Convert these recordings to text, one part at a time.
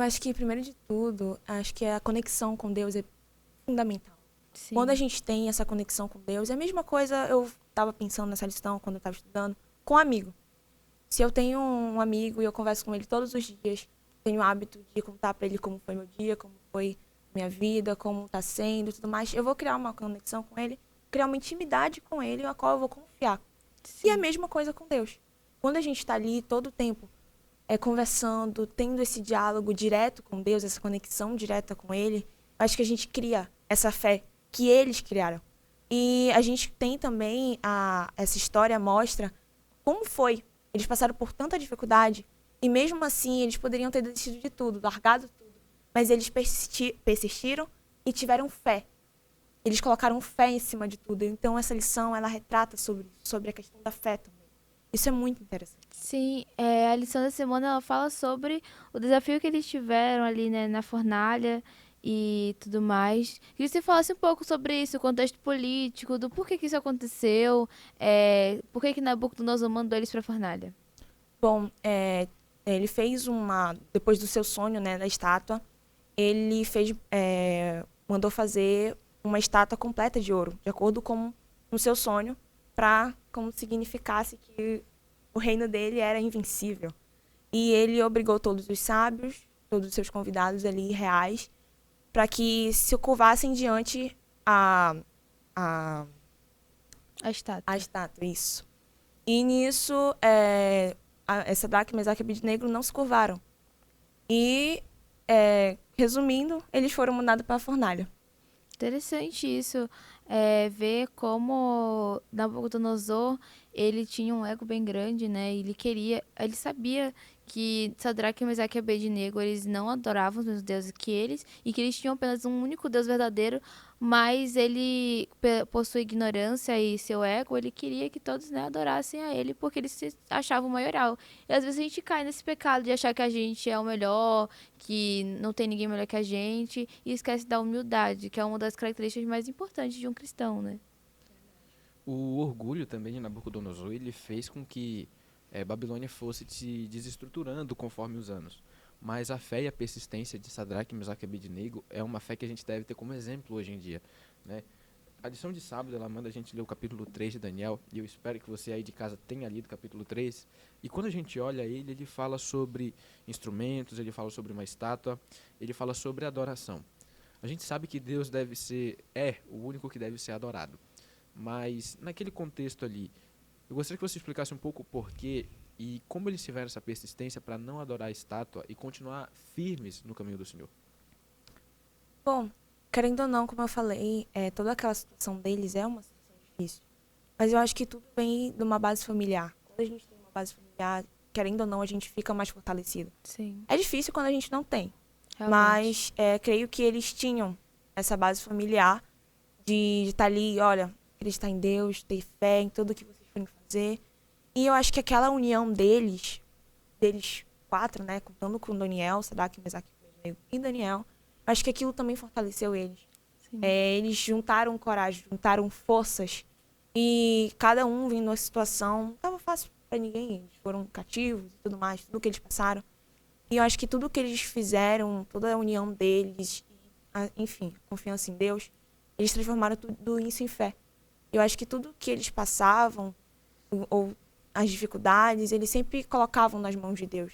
acho que, primeiro de tudo, acho que a conexão com Deus é fundamental. Quando a Sim. gente tem essa conexão com Deus, é a mesma coisa, eu estava pensando nessa lição quando eu estava estudando, com um amigo. Se eu tenho um amigo e eu converso com ele todos os dias, tenho o hábito de contar para ele como foi meu dia, como foi minha vida, como está sendo e tudo mais, eu vou criar uma conexão com ele, criar uma intimidade com ele, a qual eu vou confiar. E é a Sim. mesma coisa com Deus. Quando a gente está ali todo o tempo conversando, tendo esse diálogo direto com Deus, essa conexão direta com Ele, acho que a gente cria essa fé que eles criaram. E a gente tem também, essa história mostra como foi. Eles passaram por tanta dificuldade e mesmo assim eles poderiam ter desistido de tudo, largado tudo. Mas eles persistiram e tiveram fé. Eles colocaram fé em cima de tudo. Então essa lição, ela retrata sobre a questão da fé também. Isso é muito interessante. Sim, a lição da semana ela fala sobre o desafio que eles tiveram ali, né, na fornalha e tudo mais. Queria que você falasse um pouco sobre isso, o contexto político, do porquê que isso aconteceu, por que que Nabucodonosor mandou eles para a fornalha. Bom, ele fez depois do seu sonho, né, da estátua, ele mandou fazer uma estátua completa de ouro, de acordo com o seu sonho, para como significasse que o reino dele era invencível. E ele obrigou todos os sábios, todos os seus convidados ali reais, para que se curvassem diante a, a, A a estátua. estátua, isso. E nisso, essa Sadraque, Mesaque e Abednego não se curvaram. E, resumindo, eles foram mandados para a fornalha. Interessante isso, ver como Nabucodonosor, ele tinha um ego bem grande, né? Ele sabia que Sadraque, Mesaque e Abednego, eles não adoravam os mesmos deuses que eles, e que eles tinham apenas um único Deus verdadeiro, mas ele, por sua ignorância e seu ego, ele queria que todos, né, adorassem a ele, porque ele se achava o maioral. E às vezes a gente cai nesse pecado de achar que a gente é o melhor, que não tem ninguém melhor que a gente, e esquece da humildade, que é uma das características mais importantes de um cristão, né? O orgulho também de Nabucodonosor, ele fez com que Babilônia fosse se desestruturando conforme os anos. Mas a fé e a persistência de Sadraque, Mesaque e Abednego é uma fé que a gente deve ter como exemplo hoje em dia, né? A lição de sábado, ela manda a gente ler o capítulo 3 de Daniel, e eu espero que você aí de casa tenha lido o capítulo 3. E quando a gente olha ele, ele fala sobre instrumentos, ele fala sobre uma estátua, ele fala sobre adoração. A gente sabe que Deus é o único que deve ser adorado. Mas naquele contexto ali, eu gostaria que você explicasse um pouco o porquê e como eles tiveram essa persistência para não adorar a estátua e continuar firmes no caminho do Senhor. Bom, querendo ou não, como eu falei, toda aquela situação deles é uma situação difícil. Mas eu acho que tudo vem de uma base familiar. Quando a gente tem uma base familiar, querendo ou não, a gente fica mais fortalecido. Sim, É difícil quando a gente não tem. realmente. Mas creio que eles tinham essa base familiar de estar ali, olha, acreditar em Deus, ter fé em tudo que vocês forem fazer. E eu acho que aquela união deles quatro, né, contando com Daniel, Sadraque, Mesaque e Daniel, eu acho que aquilo também fortaleceu eles. Sim. Eles juntaram coragem, juntaram forças e cada um vindo numa situação, não estava fácil para ninguém, eles foram cativos e tudo mais, tudo que eles passaram. E eu acho que tudo que eles fizeram, toda a união deles, enfim, confiança em Deus, eles transformaram tudo isso em fé. Eu acho que tudo que eles passavam, ou as dificuldades, eles sempre colocavam nas mãos de Deus.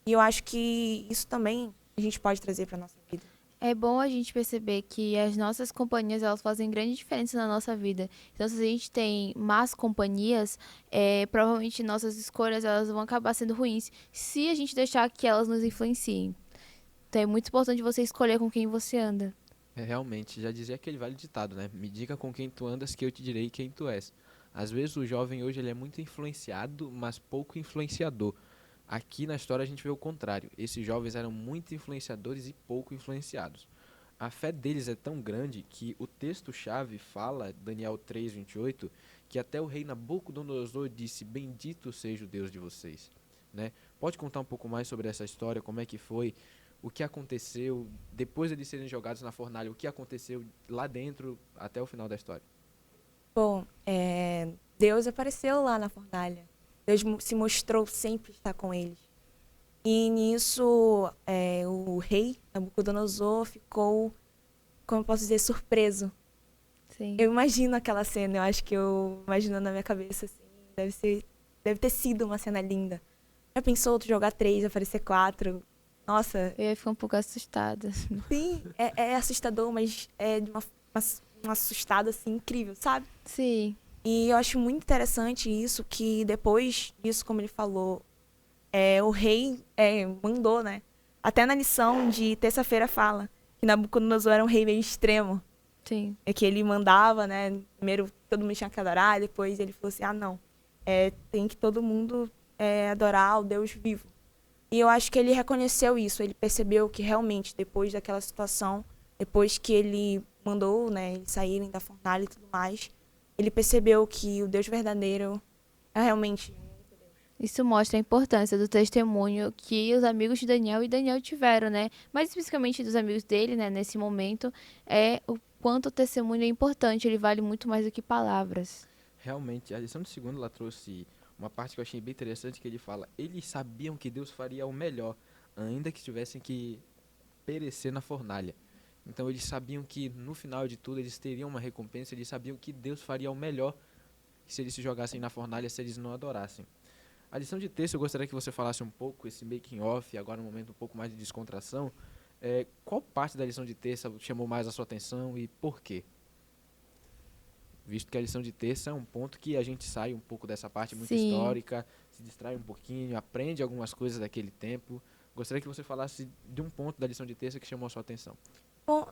E eu acho que isso também a gente pode trazer para nossa vida. É bom a gente perceber que as nossas companhias elas fazem grande diferença na nossa vida. Então, se a gente tem más companhias, provavelmente nossas escolhas elas vão acabar sendo ruins se a gente deixar que elas nos influenciem. Então, é muito importante você escolher com quem você anda. Realmente, já dizia aquele velho ditado, né? Me diga com quem tu andas que eu te direi quem tu és. Às vezes o jovem hoje ele é muito influenciado, mas pouco influenciador. Aqui na história a gente vê o contrário. Esses jovens eram muito influenciadores e pouco influenciados. A fé deles é tão grande que o texto-chave fala, Daniel 3:28, que até o rei Nabucodonosor disse: Bendito seja o Deus de vocês. Né? Pode contar um pouco mais sobre essa história, como é que foi, o que aconteceu depois de eles serem jogados na fornalha, o que aconteceu lá dentro até o final da história? Bom, Deus apareceu lá na fornalha. Deus se mostrou sempre estar com eles. E nisso, o rei Nabucodonosor ficou, como eu posso dizer, surpreso. Sim. Eu imagino aquela cena, eu acho que eu imagino na minha cabeça, assim, deve ter sido uma cena linda. Já pensou tu jogar 3, aparecer 4? Nossa, Eu ia ficar um pouco assustada. sim, é assustador, mas é de uma assustada, assim, incrível, sabe? Sim, E eu acho muito interessante isso, que depois disso, como ele falou, o rei mandou, né? Até na lição de terça-feira fala que Nabucodonosor era um rei meio extremo. sim. É que ele mandava, né? Primeiro todo mundo tinha que adorar, depois ele falou assim, ah, não, tem que todo mundo adorar o Deus vivo. E eu acho que ele reconheceu isso, ele percebeu que realmente, depois daquela situação, depois que ele mandou, né, eles saírem da fornalha e tudo mais, ele percebeu que o Deus verdadeiro é realmente um único Deus. Isso mostra a importância do testemunho que os amigos de Daniel e Daniel tiveram, né? Mais especificamente dos amigos dele, né? Nesse momento, é o quanto o testemunho é importante. Ele vale muito mais do que palavras. Realmente, a lição de segundo ela trouxe uma parte que eu achei bem interessante, que ele fala, eles sabiam que Deus faria o melhor, ainda que tivessem que perecer na fornalha. Então eles sabiam que no final de tudo eles teriam uma recompensa, eles sabiam que Deus faria o melhor se eles se jogassem na fornalha, se eles não adorassem. A lição de texto eu gostaria que você falasse um pouco, esse making off, agora um momento um pouco mais de descontração. Qual parte da lição de terça chamou mais a sua atenção e por quê? Visto que a lição de terça é um ponto que a gente sai um pouco dessa parte muito Sim. histórica, se distrai um pouquinho, aprende algumas coisas daquele tempo. Gostaria que você falasse de um ponto da lição de terça que chamou a sua atenção. Bom,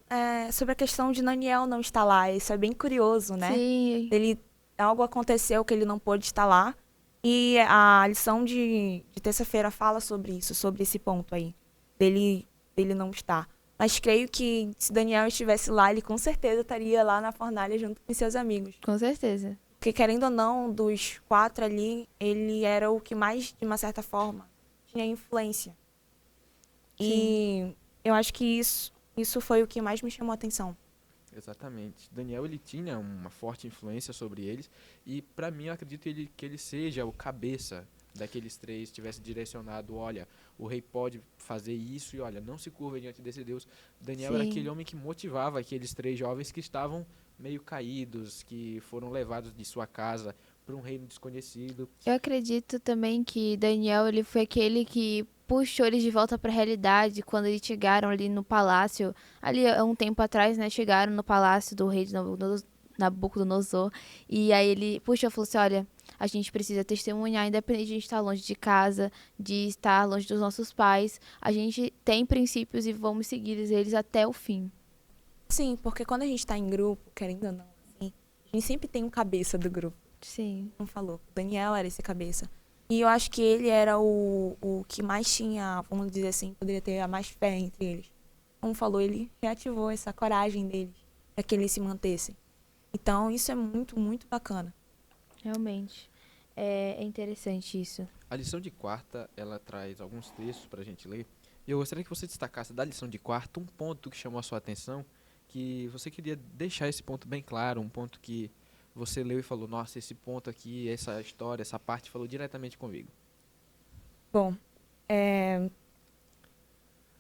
sobre a questão de Daniel não estar lá, isso é bem curioso, né? Sim. Algo aconteceu que ele não pôde estar lá, e a lição de terça-feira fala sobre isso, sobre esse ponto aí, dele, dele não estar. Mas creio que se Daniel estivesse lá, ele com certeza estaria lá na fornalha junto com seus amigos. Com certeza. Porque, querendo ou não, dos 4 ali, ele era o que mais, de uma certa forma, tinha influência. Sim. E eu acho que isso foi o que mais me chamou a atenção. Exatamente. Daniel ele tinha uma forte influência sobre eles e para mim eu acredito que ele seja o cabeça daqueles três, tivesse direcionado, olha, o rei pode fazer isso e olha, não se curva diante desse Deus. Daniel era aquele Sim. homem que motivava aqueles três jovens que estavam meio caídos, que foram levados de sua casa para um reino desconhecido. Eu acredito também que Daniel ele foi aquele que puxou eles de volta para a realidade quando eles chegaram ali no palácio. Ali há um tempo atrás, né? Chegaram no palácio do rei de Nabucodonosor. E aí ele puxou e falou assim: olha, a gente precisa testemunhar, independente de a gente estar longe de casa, de estar longe dos nossos pais. A gente tem princípios e vamos seguir eles até o fim. Sim, porque quando a gente tá em grupo, querendo ou não, assim, a gente sempre tem um cabeça do grupo. Sim, Não falou. O Daniel era esse cabeça. E eu acho que ele era o que mais tinha, vamos dizer assim, poderia ter a mais fé entre eles. Como falou, ele reativou essa coragem deles para que eles se mantessem. Então, isso é muito, muito bacana. realmente. É interessante isso. A lição de quarta, ela traz alguns textos para a gente ler. E eu gostaria que você destacasse da lição de quarta um ponto que chamou a sua atenção, que você queria deixar esse ponto bem claro, um ponto que você leu e falou, nossa, esse ponto aqui, essa história, essa parte falou diretamente comigo. Bom,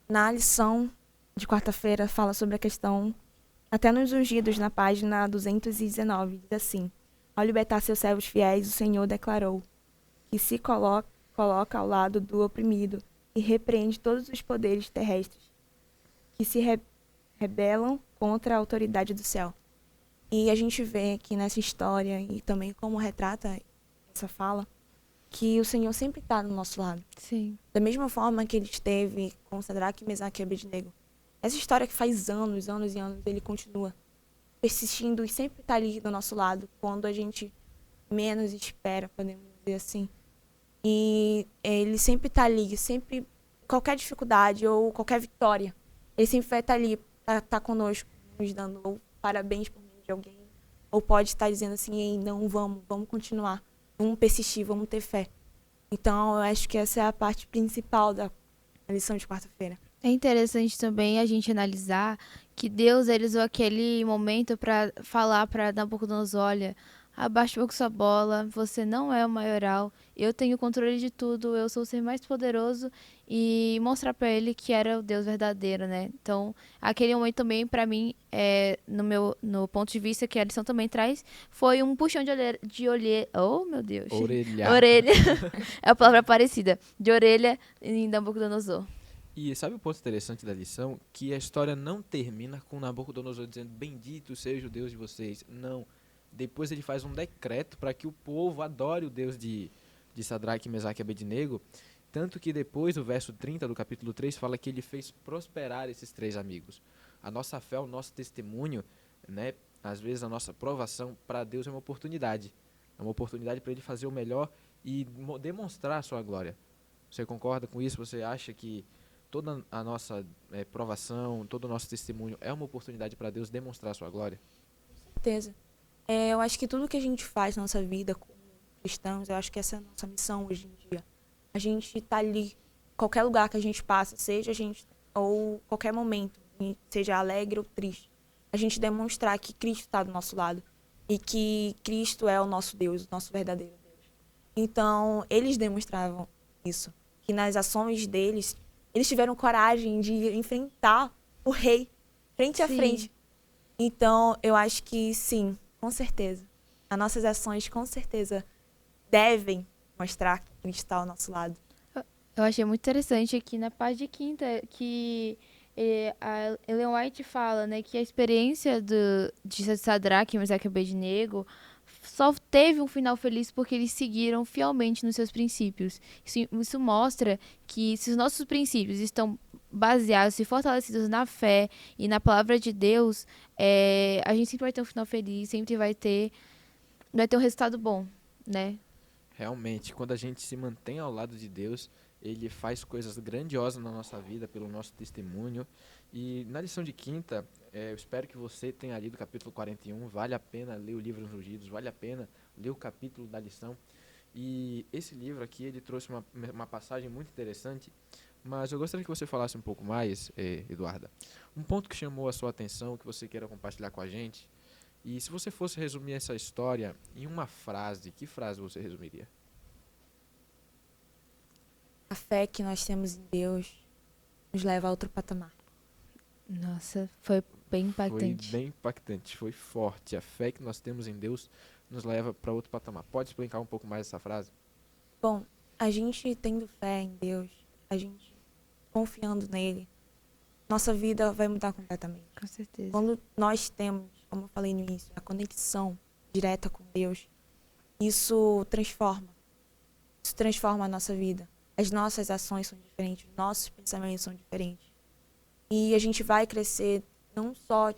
na lição de quarta-feira fala sobre a questão, até nos ungidos, na página 219, diz assim: ao libertar seus servos fiéis, o Senhor declarou que se coloca ao lado do oprimido e repreende todos os poderes terrestres que se rebelam contra a autoridade do céu. E a gente vê aqui nessa história, e também como retrata essa fala, que o Senhor sempre está do nosso lado. Sim, Da mesma forma que ele esteve com Sadraque, Mesaque e Abednego. Essa história que faz anos, anos e anos, ele continua persistindo e sempre está ali do nosso lado, quando a gente menos espera, podemos dizer assim. E ele sempre está ali, sempre, qualquer dificuldade ou qualquer vitória, ele sempre vai estar ali, tá conosco, nos dando ou parabéns por meio de alguém, ou pode estar dizendo assim, ei, não, vamos continuar, vamos persistir, vamos ter fé. Então, eu acho que essa é a parte principal da lição de quarta-feira. é interessante também a gente analisar que Deus ele usou aquele momento para falar para Nabucodonosor, olha, abaixa um pouco sua bola, você não é o maioral, eu tenho controle de tudo, eu sou o ser mais poderoso e mostrar pra ele que era o Deus verdadeiro, né? Então, aquele momento também pra mim, no ponto de vista que a lição também traz, foi um puxão oh meu Deus, Orelhar. orelha, é a palavra parecida, de orelha em Nabucodonosor. E sabe o ponto interessante da lição? Que a história não termina com Nabucodonosor dizendo bendito seja o Deus de vocês. Não. Depois ele faz um decreto para que o povo adore o Deus de Sadraque, Mesaque e Abednego. Tanto que depois, o verso 30 do capítulo 3, fala que ele fez prosperar esses três amigos. A nossa fé, o nosso testemunho, né, às vezes a nossa provação para Deus é uma oportunidade. É uma oportunidade para ele fazer o melhor e demonstrar a sua glória. Você concorda com isso? Você acha que toda a nossa provação, todo o nosso testemunho é uma oportunidade para Deus demonstrar a sua glória? Certeza. Eu acho que tudo que a gente faz na nossa vida como cristãos, eu acho que essa é a nossa missão hoje em dia. A gente tá ali, qualquer lugar que a gente passa, seja a gente, ou qualquer momento, seja alegre ou triste, a gente demonstrar que Cristo está do nosso lado e que Cristo é o nosso Deus, o nosso verdadeiro Deus. Então, eles demonstravam isso, que nas ações deles, eles tiveram coragem de enfrentar o rei, frente a Sim. frente. Então, eu acho que sim, com certeza. As nossas ações, com certeza, devem mostrar que Cristo está ao nosso lado. Eu achei muito interessante aqui na página 5 que a Ellen White fala, né, que a experiência de Sadraque, Mesaque e Abednego só teve um final feliz porque eles seguiram fielmente nos seus princípios. Isso mostra que se os nossos princípios estão baseados e fortalecidos na fé e na palavra de Deus, a gente sempre vai ter um final feliz, sempre vai ter um resultado bom, né? Realmente, quando a gente se mantém ao lado de Deus, ele faz coisas grandiosas na nossa vida pelo nosso testemunho. E na lição de quinta, eu espero que você tenha lido o capítulo 41. Vale a pena ler o livro dos Rugidos, vale a pena ler o capítulo da lição. E esse livro aqui, ele trouxe uma passagem muito interessante, mas eu gostaria que você falasse um pouco mais, Eduarda. Um ponto que chamou a sua atenção, que você queira compartilhar com a gente. E se você fosse resumir essa história em uma frase, que frase você resumiria? A fé que nós temos em Deus nos leva a outro patamar. Nossa, foi bem impactante. Foi bem impactante, foi forte. A fé que nós temos em Deus nos leva para outro patamar. Pode explicar um pouco mais essa frase? Bom, a gente tendo fé em Deus, a gente confiando nele, nossa vida vai mudar completamente. Com certeza. Quando nós temos, como eu falei no início, a conexão direta com Deus, isso transforma. Isso transforma a nossa vida. As nossas ações são diferentes, os nossos pensamentos são diferentes. E a gente vai crescer não só o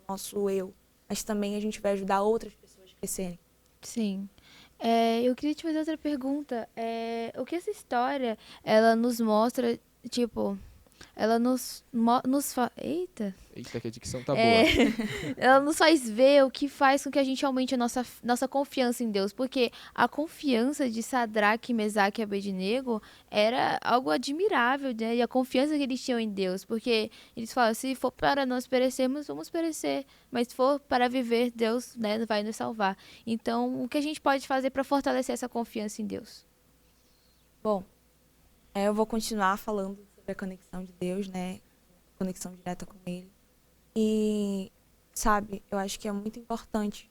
nosso eu, mas também a gente vai ajudar outras pessoas a crescerem. Sim. Eu queria te fazer outra pergunta. O que essa história, ela nos mostra, tipo, ela Eita! Eita, que a dicção tá É, boa. ela nos faz ver o que faz com que a gente aumente a nossa confiança em Deus. Porque a confiança de Sadraque, Mesaque e Abednego era algo admirável, né? E a confiança que eles tinham em Deus. Porque eles falam, se for para nós perecermos, vamos perecer. Mas se for para viver, Deus, né, vai nos salvar. Então, o que a gente pode fazer para fortalecer essa confiança em Deus? Bom, eu vou continuar falando sobre a conexão de Deus, né? Conexão direta com Ele. E, sabe, eu acho que é muito importante.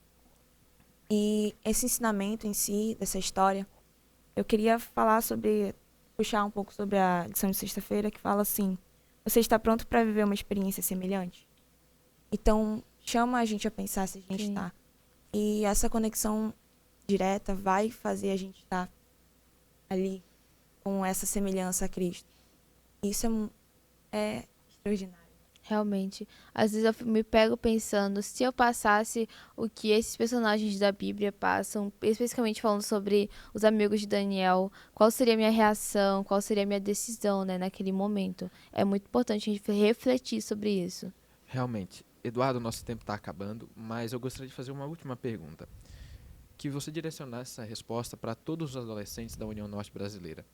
E esse ensinamento em si, dessa história, eu queria puxar um pouco sobre a lição de sexta-feira, que fala assim: você está pronto para viver uma experiência semelhante? Então, chama a gente a pensar se a gente Sim. está. E essa conexão direta vai fazer a gente estar ali com essa semelhança a Cristo. Isso é extraordinário. Realmente. Às vezes eu me pego pensando, se eu passasse o que esses personagens da Bíblia passam, especificamente falando sobre os amigos de Daniel, qual seria a minha reação, qual seria a minha decisão, né, naquele momento. É muito importante a gente refletir sobre isso. Realmente. Eduardo, nosso tempo está acabando, mas eu gostaria de fazer uma última pergunta. Que você direcionasse essa resposta para todos os adolescentes da União Norte Brasileira.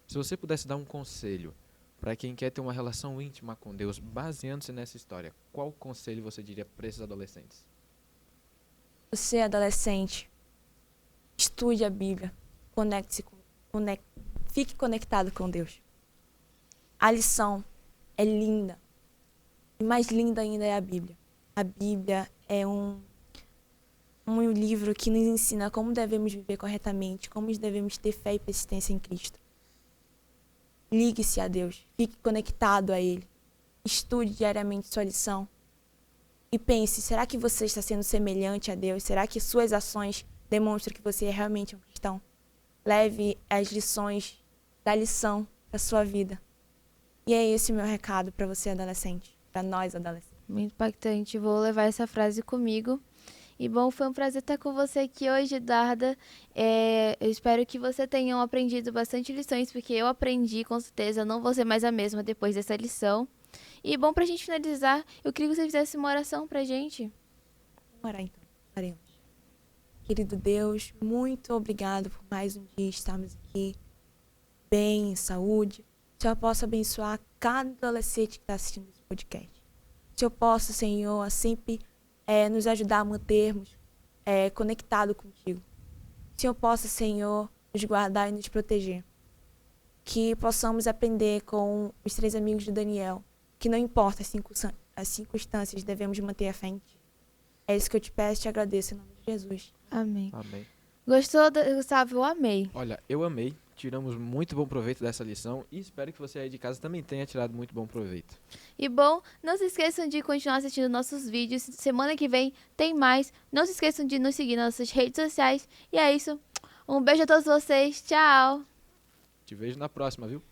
Se você pudesse dar um conselho para quem quer ter uma relação íntima com Deus, baseando-se nessa história, qual conselho você diria para esses adolescentes? Você, adolescente, Estude a Bíblia. Conecte-se fique conectado com Deus. A lição é linda. E mais linda ainda é a Bíblia. A Bíblia é um livro que nos ensina como devemos viver corretamente, como devemos ter fé e persistência em Cristo. Ligue-se a Deus. Fique conectado a Ele. Estude diariamente sua lição. E pense, será que você está sendo semelhante a Deus? Será que suas ações demonstram que você é realmente um cristão? Leve as lições da lição para sua vida. E é esse o meu recado para você, adolescente. Para nós, adolescentes. Muito impactante. Vou levar essa frase comigo. E bom, foi um prazer estar com você aqui hoje, Darda. Eu espero que você tenha aprendido bastante lições, porque eu aprendi, com certeza. Eu não vou ser mais a mesma depois dessa lição. E bom, pra gente finalizar, eu queria que você fizesse uma oração pra gente. Vamos orar então. Oremos. Querido Deus, muito obrigado por mais um dia estarmos aqui, bem, em saúde. Que o Senhor possa abençoar cada adolescente que está assistindo esse podcast. Que o Senhor possa, Senhor, sempre nos ajudar a mantermos conectados contigo. Que o Senhor possa, Senhor, nos guardar e nos proteger. Que possamos aprender com os 3 amigos de Daniel, que não importa as circunstâncias, devemos manter a fé em ti. É isso que eu te peço e te agradeço em nome de Jesus. Amém. Amém. Gostou, Gustavo? Eu amei. Olha, eu amei. Tiramos muito bom proveito dessa lição e espero que você aí de casa também tenha tirado muito bom proveito. E bom, não se esqueçam de continuar assistindo nossos vídeos. Semana que vem tem mais. Não se esqueçam de nos seguir nas nossas redes sociais. E é isso. Um beijo a todos vocês. Tchau. Te vejo na próxima, viu?